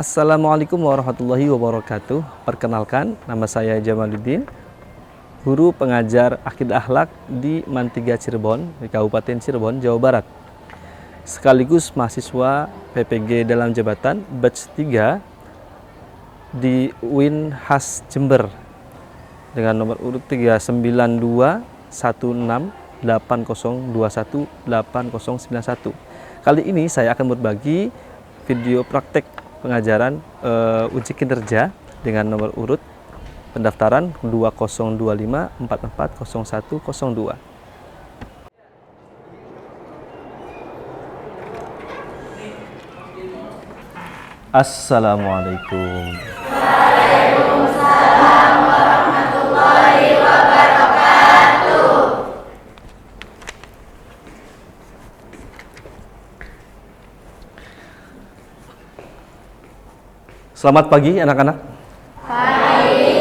Assalamualaikum warahmatullahi wabarakatuh. Perkenalkan, nama saya Jamaluddin, guru pengajar Akidah Akhlak di MAN 3 Cirebon, di Kabupaten Cirebon, Jawa Barat. Sekaligus mahasiswa PPG dalam jabatan batch 3 di UIN Has Jember dengan nomor urut 3921680218091. Kali ini saya akan berbagi video praktek pengajaran uji kinerja dengan nomor urut pendaftaran 2025440102. Assalamualaikum. Waalaikumsalam warahmatullahi wabarakatuh. Selamat pagi anak-anak. Pagi.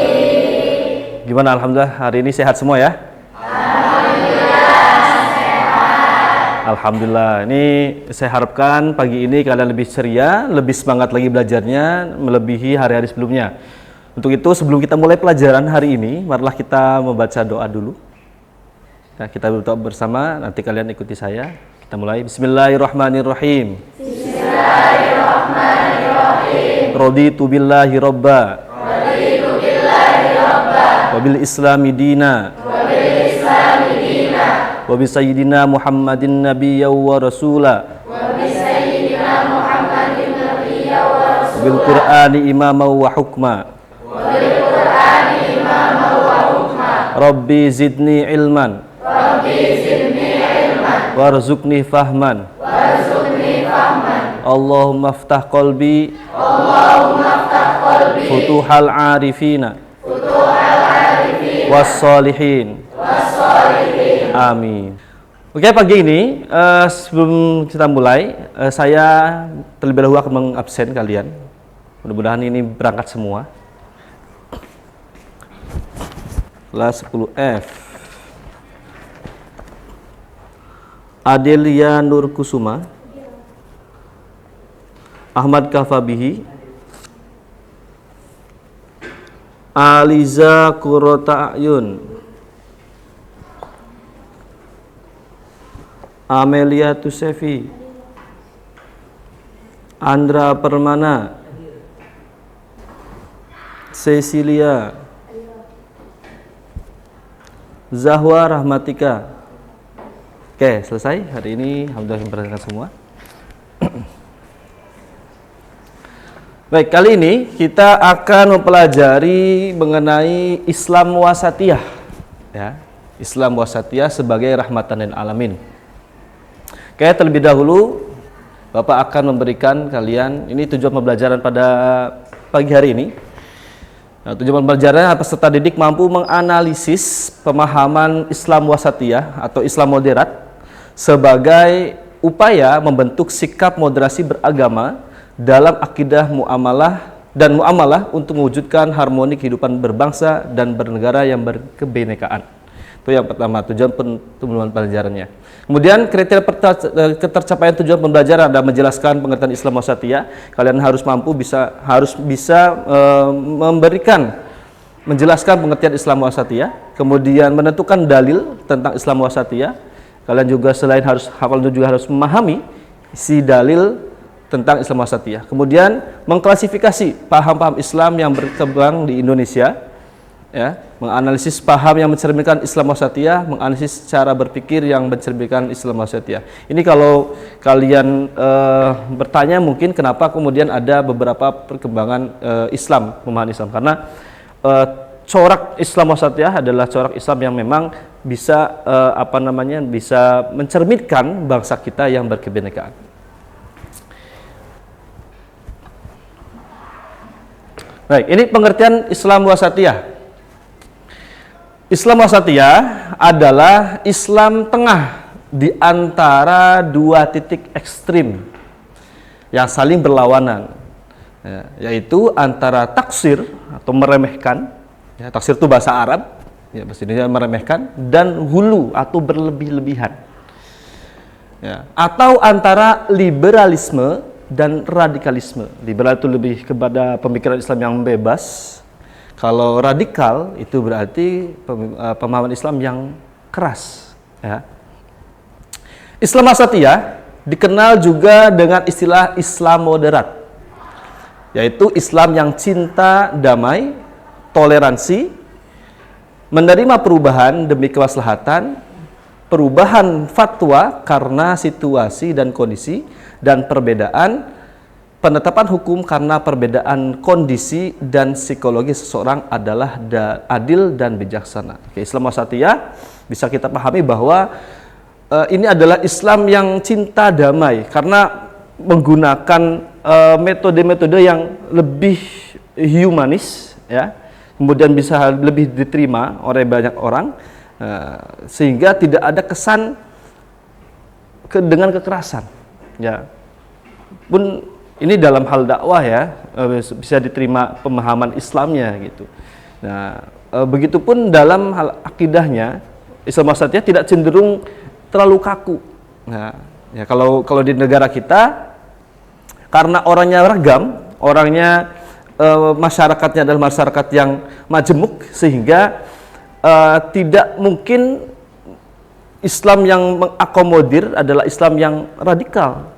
Gimana, alhamdulillah hari ini sehat semua ya? Alhamdulillah sehat. Alhamdulillah. Ini saya harapkan pagi ini kalian lebih ceria, lebih semangat lagi belajarnya, melebihi hari-hari sebelumnya. Untuk itu sebelum kita mulai pelajaran hari ini, marilah kita membaca doa dulu. Nah, kita berdoa bersama, nanti kalian ikuti saya. Kita mulai. Bismillahirrahmanirrahim. Bismillahirrahmanirrahim. Raditu billahi robba. Raditu billahi robba. Wabil islami dina. Wabil islami dina. Wabi sayyidina Muhammadin nabiyya wa rasula. Wabi sayyidina Muhammadin nabiyya wa rasula. Wabil qur'ani imama wa hukma. Wabil qur'ani imama wa hukma. Rabbi zidni ilman. Rabbi zidni ilman. Warzuqni fahman. Warzuqni fahman. Allahumma ftah qalbi. Allahumma ftah qalbi. Futuhal arifina. Futuhal arifin. Wassalihin. Wassalihin. Amin. Oke, pagi ini sebelum kita mulai, saya terlebih dahulu akan mengabsen kalian. Mudah-mudahan ini berangkat semua. Kelas 10F. Adelia Nur Kusuma, Ahmad Kafabihi, Aliza Kurota Ayun, Amelia Tusefi, Andra Permana, Cecilia, Zahwa Rahmatika. Oke, selesai. Hari ini alhamdulillah berangkat semua. Baik, kali ini kita akan mempelajari mengenai Islam wasatiyah, ya. Islam wasatiyah sebagai rahmatan lil alamin. Oke, terlebih dahulu Bapak akan memberikan kalian, ini tujuan pembelajaran pada pagi hari ini. Nah, tujuan pembelajaran peserta didik mampu menganalisis pemahaman Islam wasatiyah atau Islam moderat sebagai upaya membentuk sikap moderasi beragama dalam akidah muamalah untuk mewujudkan harmoni kehidupan berbangsa dan bernegara yang berkebinekaan. Itu yang pertama, tujuan pembelajarannya. Kemudian kriteria ketercapaian tujuan pembelajaran adalah menjelaskan pengertian Islam wasatiyah. Kalian harus bisa menjelaskan pengertian Islam wasatiyah, kemudian menentukan dalil tentang Islam wasatiyah. Kalian juga selain harus hafal juga harus memahami isi dalil tentang Islam wasatiyah. Kemudian mengklasifikasi paham-paham Islam yang berkembang di Indonesia, ya, menganalisis paham yang mencerminkan Islam wasatiyah, menganalisis cara berpikir yang mencerminkan Islam wasatiyah. Ini kalau kalian bertanya mungkin kenapa kemudian ada beberapa perkembangan Islam, pemahaman Islam, karena corak Islam wasatiyah adalah corak Islam yang memang bisa bisa mencerminkan bangsa kita yang berkebinekaan. Baik, ini pengertian Islam wasatiyah. Islam wasatiyah adalah Islam tengah di antara dua titik ekstrim yang saling berlawanan, ya, yaitu antara taksir atau meremehkan, ya, taksir itu bahasa Arab, ya, bahasa Indonesia meremehkan, dan hulu atau berlebih-lebihan, ya, atau antara liberalisme dan radikalisme. Liberal itu lebih kepada pemikiran Islam yang bebas. Kalau radikal itu berarti pemahaman Islam yang keras. Ya. Islam wasatiyah dikenal juga dengan istilah Islam moderat, yaitu Islam yang cinta damai, toleransi, menerima perubahan demi kemaslahatan, perubahan fatwa karena situasi dan kondisi, dan perbedaan, penetapan hukum karena perbedaan kondisi dan psikologi seseorang adalah adil dan bijaksana. Oke, Islam wasatiyah bisa kita pahami bahwa ini adalah Islam yang cinta damai karena menggunakan metode-metode yang lebih humanis, ya, kemudian bisa lebih diterima oleh banyak orang, sehingga tidak ada kesan dengan kekerasan. Ya, pun ini dalam hal dakwah ya, bisa diterima pemahaman Islamnya gitu. Nah, begitupun dalam hal akidahnya, Islam wasatiyah tidak cenderung terlalu kaku. Nah, ya kalau di negara kita, karena orangnya ragam, orangnya masyarakatnya adalah masyarakat yang majemuk, sehingga tidak mungkin Islam yang mengakomodir adalah Islam yang radikal.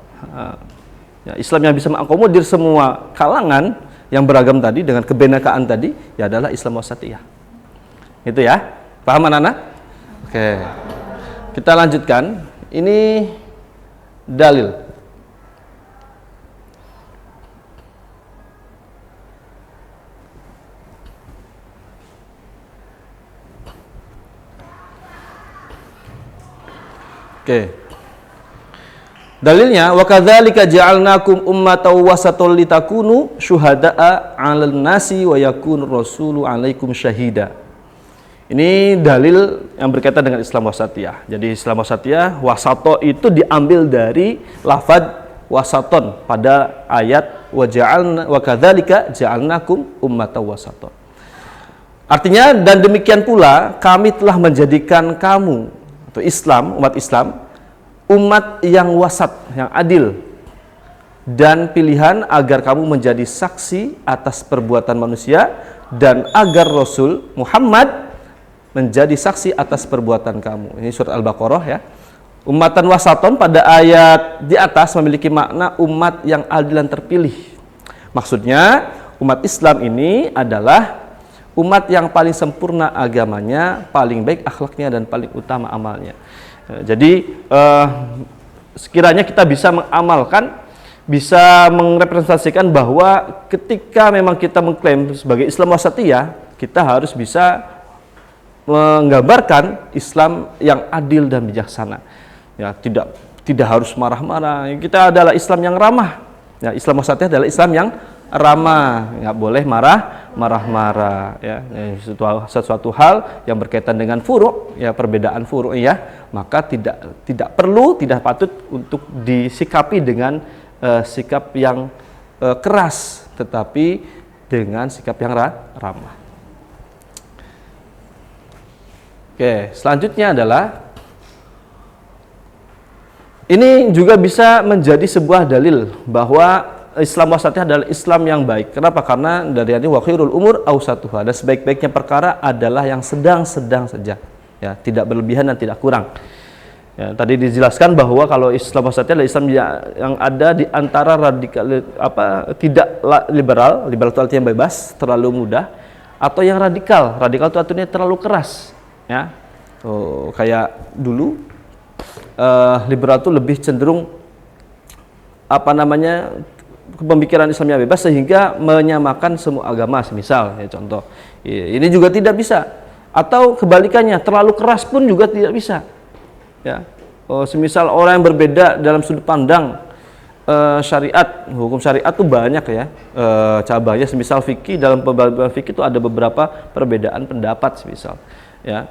Ya, Islam yang bisa mengakomodir semua kalangan yang beragam tadi dengan kebenekaan tadi, ya adalah Islam wasatiyah. Itu ya, paham anak-anak? Oke. Kita lanjutkan. Ini dalil. Oke. Dalilnya, wa kadzalika ja'alnakum ummatan wasatan litakunu syuhada'a 'alan nasi wa yakunu rasulu 'alaikum syahida. Ini dalil yang berkaitan dengan Islam wasatiyah. Jadi Islam wasatiyah, wasato itu diambil dari lafaz wasaton pada ayat wa kadzalika ja'alnakum ummatan wasaton. Artinya, dan demikian pula kami telah menjadikan kamu atau Islam, umat Islam, umat yang wasat, yang adil, dan pilihan agar kamu menjadi saksi atas perbuatan manusia dan agar Rasul Muhammad menjadi saksi atas perbuatan kamu. Ini surat Al-Baqarah ya. Ummatan wasaton pada ayat di atas memiliki makna umat yang adil dan terpilih. Maksudnya umat Islam ini adalah umat yang paling sempurna agamanya, paling baik akhlaknya, dan paling utama amalnya. Jadi sekiranya kita bisa mengamalkan, bisa merepresentasikan bahwa ketika memang kita mengklaim sebagai Islam wasatiyah, kita harus bisa menggambarkan Islam yang adil dan bijaksana. Ya, tidak harus marah-marah. Kita adalah Islam yang ramah. Ya, Islam wasatiyah adalah Islam yang ramah, nggak boleh marah-marah. Ya, sesuatu hal yang berkaitan dengan furu', ya perbedaan furu' ya, maka tidak perlu, tidak patut untuk disikapi dengan sikap yang keras, tetapi dengan sikap yang ramah. Oke, selanjutnya adalah ini juga bisa menjadi sebuah dalil bahwa Islam wasatiyah adalah Islam yang baik. Kenapa? Karena dari wa khairul umur awsatuha, dan sebaik-baiknya perkara adalah yang sedang-sedang saja. Ya, tidak berlebihan dan tidak kurang. Ya, tadi dijelaskan bahwa kalau Islam wasatiyah adalah Islam yang ada di antara radikal tidak liberal itu artinya bebas, terlalu mudah, atau yang radikal. Radikal itu artinya terlalu keras. Ya, kayak dulu liberal itu lebih cenderung pemikiran Islam yang bebas sehingga menyamakan semua agama, misal ya contoh. Ini juga tidak bisa. Atau kebalikannya, terlalu keras pun juga tidak bisa. Ya, semisal orang yang berbeda dalam sudut pandang syariat, hukum syariat itu banyak ya cabangnya. Semisal fikih, dalam pembahasan fikih itu ada beberapa perbedaan pendapat, semisal. Ya,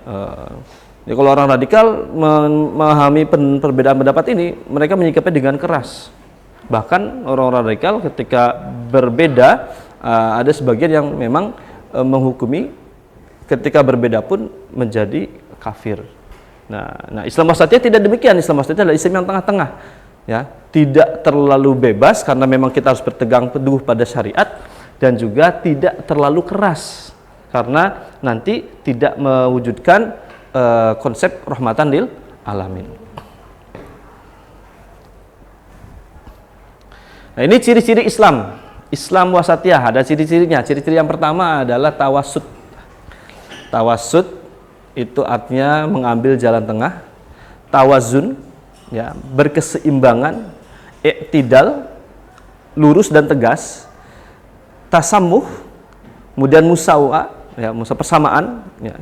kalau orang radikal memahami perbedaan pendapat ini, mereka menyikapi dengan keras. Bahkan orang-orang radikal ketika berbeda, ada sebagian yang memang menghukumi ketika berbeda pun menjadi kafir. Nah, Islam wasatiyah tidak demikian. Islam wasatiyah adalah Islam yang tengah-tengah. Ya, tidak terlalu bebas karena memang kita harus berpegang teguh pada syariat, dan juga tidak terlalu keras karena nanti tidak mewujudkan konsep rahmatan lil alamin. Nah, ini ciri-ciri Islam wasatiyah, ada ciri-cirinya. Ciri-ciri yang pertama adalah tawassut. Tawassut itu artinya mengambil jalan tengah, tawazun, ya, berkeseimbangan, i'tidal, lurus dan tegas, tasamuh, kemudian musawa, ya, persamaan, ya.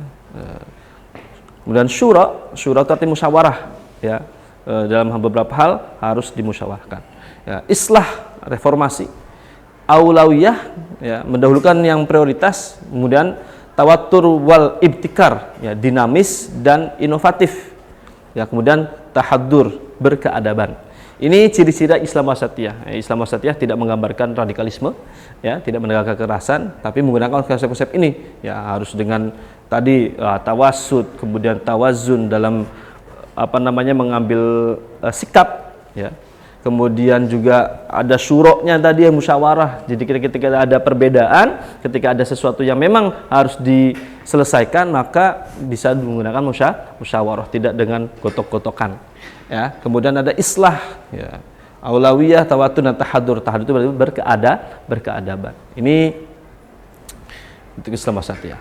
Kemudian syura itu artinya musyawarah, ya. Dalam beberapa hal harus dimusyawarahkan. Ya, islah, reformasi, aulawiyah, ya, mendahulukan yang prioritas, kemudian tawatur wal ibtikar, ya, dinamis dan inovatif, ya, kemudian tahaddur, berkeadaban. Ini ciri-ciri Islam wasatiyah. Islam wasatiyah tidak menggambarkan radikalisme, ya, tidak menegakkan kekerasan, tapi menggunakan konsep-konsep ini, ya, harus dengan tadi tawassut, kemudian tawazun dalam mengambil sikap, ya. Kemudian juga ada syuroknya tadi, yang musyawarah. Jadi ketika ada perbedaan, ketika ada sesuatu yang memang harus diselesaikan, maka bisa menggunakan musyawarah, tidak dengan gotok-gotokan. Ya, kemudian ada islah, ya, aulawiyah, tawatun dan tahadur. Tahadur itu berarti berkeadaban. Ini untuk Islam wasatiyah.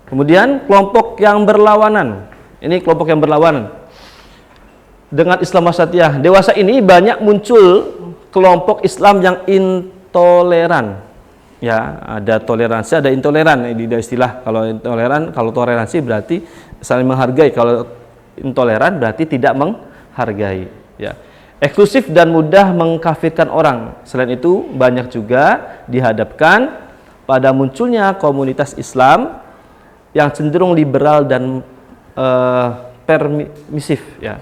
Kemudian kelompok yang berlawanan. Ini kelompok yang berlawanan dengan Islam wasatiyah. Dewasa ini banyak muncul kelompok Islam yang intoleran. Ya, ada toleransi, ada intoleran. Ini istilah. Kalau intoleran, kalau toleransi berarti saling menghargai. Kalau intoleran berarti tidak menghargai. Ya, eksklusif dan mudah mengkafirkan orang. Selain itu, banyak juga dihadapkan pada munculnya komunitas Islam yang cenderung liberal dan permisif, ya.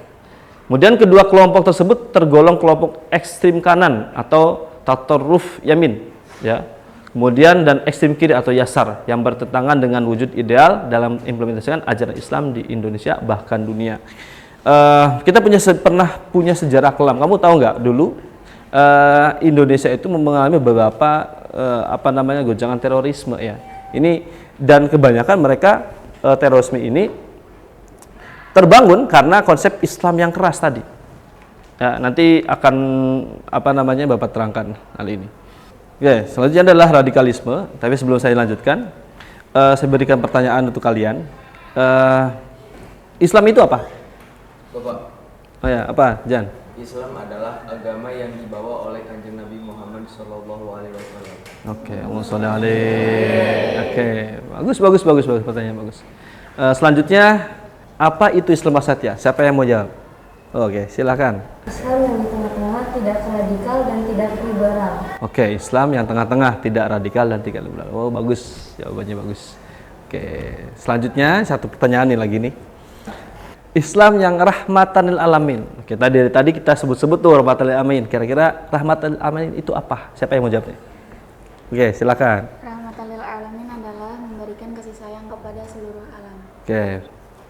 Kemudian kedua kelompok tersebut tergolong kelompok ekstrim kanan atau tatarruf yamin, ya. Kemudian dan ekstrim kiri atau yasar yang bertentangan dengan wujud ideal dalam implementasikan ajaran Islam di Indonesia bahkan dunia. Kita pernah punya sejarah kelam. Kamu tahu nggak dulu Indonesia itu mengalami beberapa goncangan terorisme, ya. Ini dan kebanyakan mereka terorisme ini terbangun karena konsep Islam yang keras tadi. Ya, nanti akan Bapak terangkan hal ini. Oke, selanjutnya adalah radikalisme. Tapi sebelum saya lanjutkan, saya berikan pertanyaan untuk kalian. Islam itu apa? Bapak. Oh ya, apa, Jan? Islam adalah agama yang dibawa oleh Kanjeng Nabi Muhammad SAW. Oke, Oke, bagus, pertanyaan bagus. Selanjutnya, apa itu Islam wasatiyah? Siapa yang mau jawab? Oke, silakan. Islam yang di tengah-tengah, tidak radikal dan tidak liberal. Oke, Islam yang tengah-tengah, tidak radikal dan tidak liberal. Oh, bagus, jawabannya bagus. Oke, selanjutnya satu pertanyaan nih lagi nih. Islam yang rahmatan lil alamin. Oke, tadi kita sebut-sebut tuh rahmatan lil alamin. Kira-kira rahmatan lil alamin itu apa? Siapa yang mau jawabnya? Oke, silakan. Rahmatan lil alamin adalah memberikan kasih sayang kepada seluruh alam. Oke,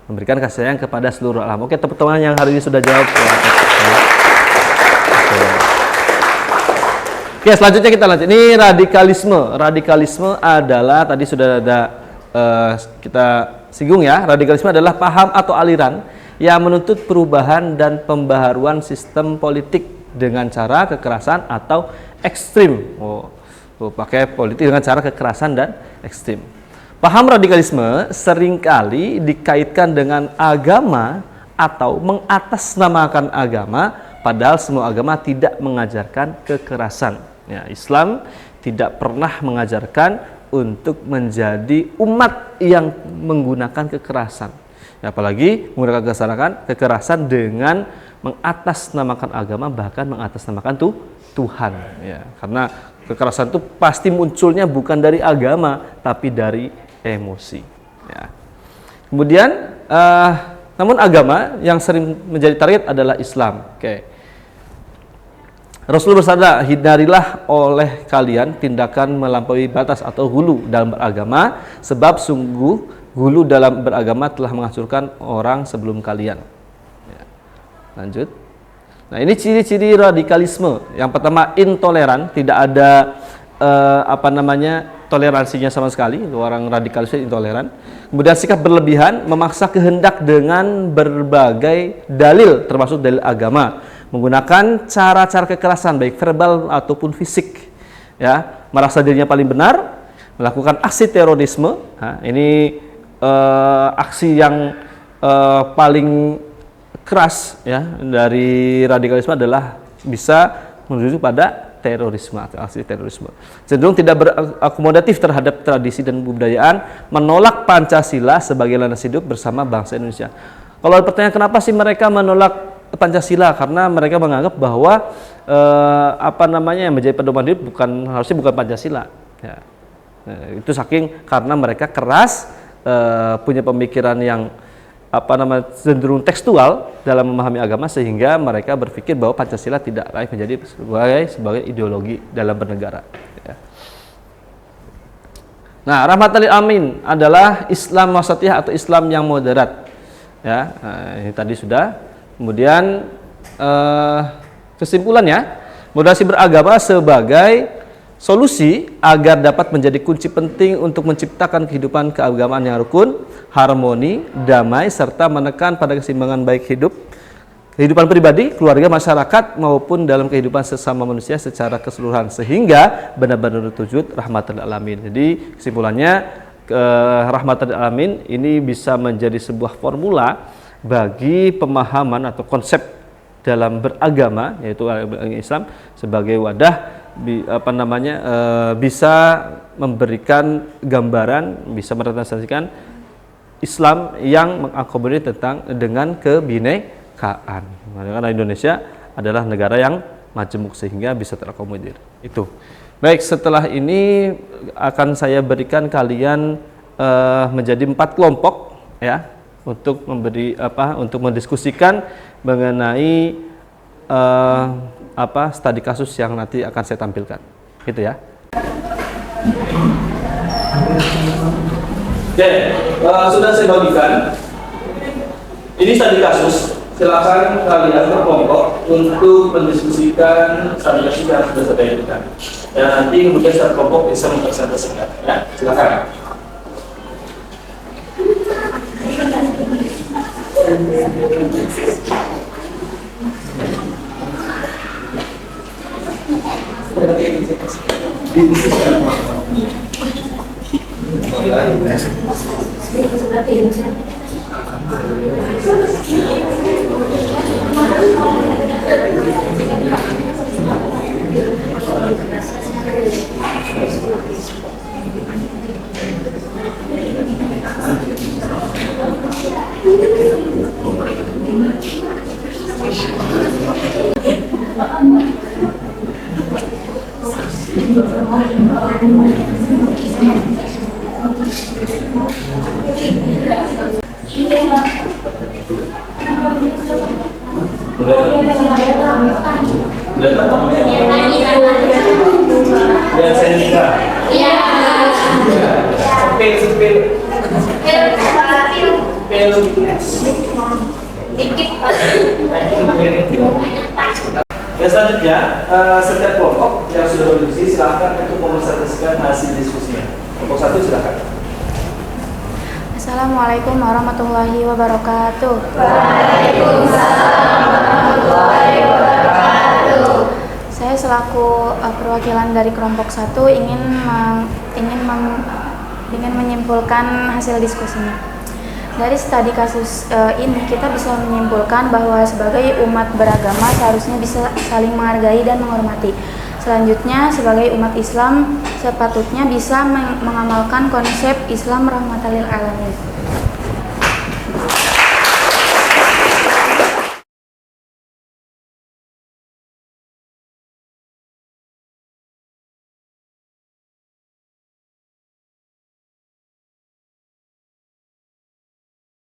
memberikan kasih sayang kepada seluruh alam. Oke, teman-teman yang hari ini sudah jawab. Oke, selanjutnya kita lanjut. Ini radikalisme. Radikalisme adalah tadi sudah ada kita singgung, ya. Radikalisme adalah paham atau aliran yang menuntut perubahan dan pembaharuan sistem politik dengan cara kekerasan atau ekstrim. Pakai politik dengan cara kekerasan dan ekstrim. Paham radikalisme seringkali dikaitkan dengan agama atau mengatasnamakan agama, padahal semua agama tidak mengajarkan kekerasan. Ya, Islam tidak pernah mengajarkan untuk menjadi umat yang menggunakan kekerasan. Ya, apalagi menggunakan kekerasan dengan mengatasnamakan agama, bahkan mengatasnamakan Tuhan. Ya, karena kekerasan itu pasti munculnya bukan dari agama, tapi dari emosi. Ya. Kemudian, namun agama yang sering menjadi target adalah Islam. Oke. Rasul bersabda, hindarilah oleh kalian tindakan melampaui batas atau hulu dalam beragama, sebab sungguh Gulu dalam beragama telah menghancurkan orang sebelum kalian. Ya. Lanjut. Nah, ini ciri-ciri radikalisme. Yang pertama, intoleran, tidak ada toleransinya sama sekali. Orang radikalisme intoleran. Kemudian sikap berlebihan, memaksa kehendak dengan berbagai dalil, termasuk dalil agama, menggunakan cara-cara kekerasan baik verbal ataupun fisik. Ya, merasa dirinya paling benar, melakukan aksi terorisme. Nah, ini aksi yang paling keras ya dari radikalisme adalah bisa menuju pada terorisme atau aksi terorisme. Cenderung tidak berakomodatif terhadap tradisi dan kebudayaan, menolak Pancasila sebagai landasan hidup bersama bangsa Indonesia. Kalau pertanyaan kenapa sih mereka menolak Pancasila? Karena mereka menganggap bahwa yang menjadi pedoman hidup harusnya bukan Pancasila. Ya. Nah, itu saking karena mereka keras, punya pemikiran yang cenderung tekstual dalam memahami agama, sehingga mereka berpikir bahwa Pancasila tidak layak menjadi sebagai ideologi dalam bernegara. Ya. Nah, rahmatan lil alamin adalah Islam wasatiyah atau Islam yang moderat. Ya, ini tadi sudah. Kemudian kesimpulannya, moderasi beragama sebagai solusi agar dapat menjadi kunci penting untuk menciptakan kehidupan keagamaan yang rukun, harmoni, damai, serta menekan pada keseimbangan baik kehidupan pribadi, keluarga, masyarakat, maupun dalam kehidupan sesama manusia secara keseluruhan, sehingga benar-benar terwujud rahmatan lil alamin. Jadi kesimpulannya, rahmatan lil alamin ini bisa menjadi sebuah formula bagi pemahaman atau konsep dalam beragama, yaitu Islam sebagai wadah bisa memberikan gambaran, bisa merepresentasikan Islam yang mengakomodir dengan kebinekaan. Karena Indonesia adalah negara yang majemuk sehingga bisa terakomodir. Itu. Baik, setelah ini akan saya berikan kalian menjadi 4 kelompok ya, untuk mendiskusikan mengenai studi kasus yang nanti akan saya tampilkan, gitu ya. Oke, sudah saya bagikan. Ini studi kasus. Silakan kalian berkelompok untuk mendiskusikan studi kasus yang sudah saya bagikan. Dan nanti kemudian setiap kelompok bisa mempresentasikan. Ya, silakan. Ya, selanjutnya setiap kelompok yang sudah berdiskusi silahkan untuk mempresentasikan hasil diskusinya. Kelompok 1 silahkan. Assalamualaikum warahmatullahi wabarakatuh. Waalaikumsalam warahmatullahi wabarakatuh. Saya selaku perwakilan dari kelompok 1 ingin menyimpulkan hasil diskusinya. Dari studi kasus ini kita bisa menyimpulkan bahwa sebagai umat beragama seharusnya bisa saling menghargai dan menghormati. Selanjutnya, sebagai umat Islam sepatutnya bisa mengamalkan konsep Islam rahmatan lil alamin.